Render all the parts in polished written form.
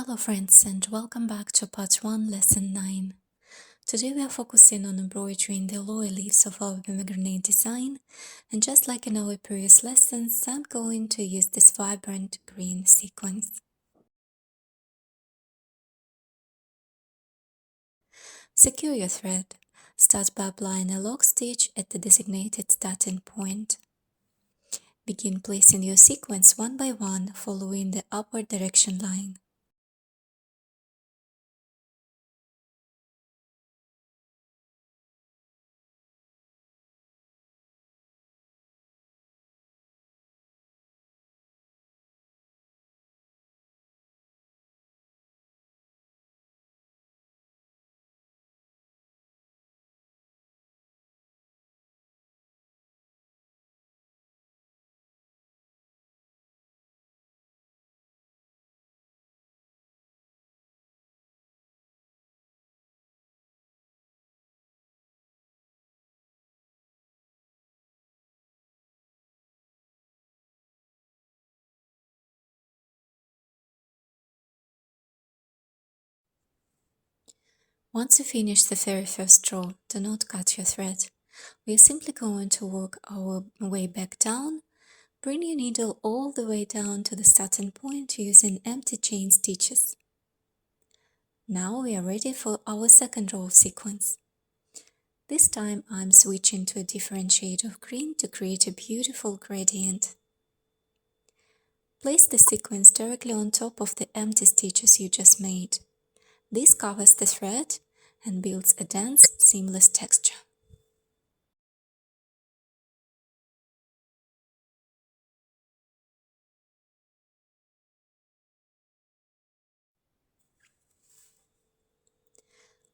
Hello friends and welcome back to part 1 lesson 9. Today we are focusing on embroidering the lower leaves of our pomegranate design, and just like in our previous lessons, I'm going to use this vibrant green sequins. Secure your thread. Start by applying a lock stitch at the designated starting point. Begin placing your sequins one by one following the upward direction line. Once you finish the very first row, do not cut your thread. We are simply going to work our way back down. Bring your needle all the way down to the starting point using empty chain stitches. Now we are ready for our second row of sequins. This time I'm switching to a different shade of green to create a beautiful gradient. Place the sequins directly on top of the empty stitches you just made. This covers the thread and builds a dense, seamless texture.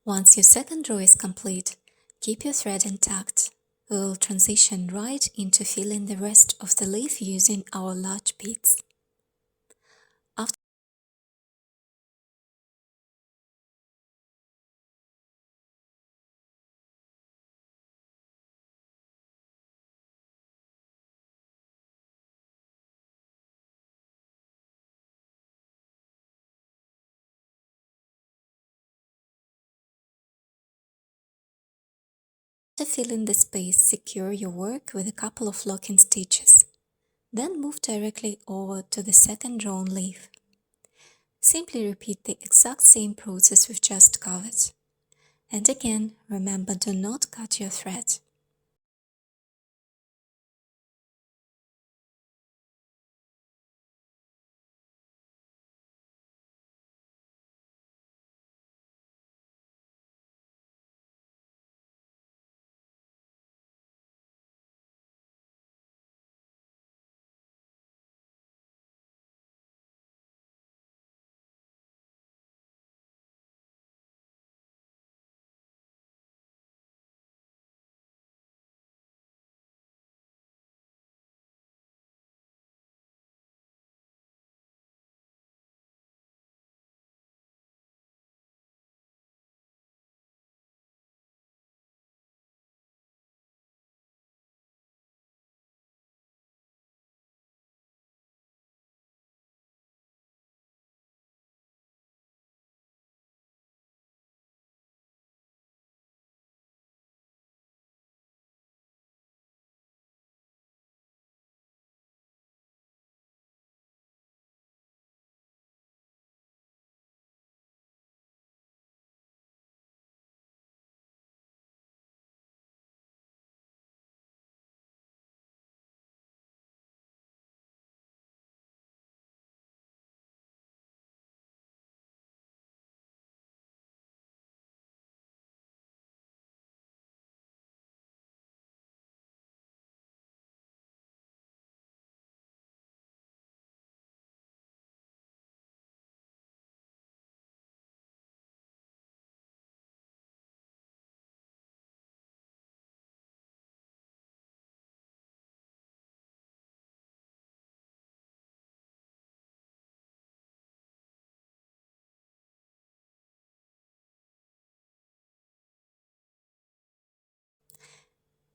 Once your second row is complete, keep your thread intact. We will transition right into filling the rest of the leaf using our large beads. After filling the space, secure your work with a couple of locking stitches. Then move directly over to the second drawn leaf. Simply repeat the exact same process we've just covered. And again, remember, do not cut your thread.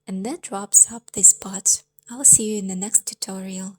And that wraps up this part. I'll see you in the next tutorial.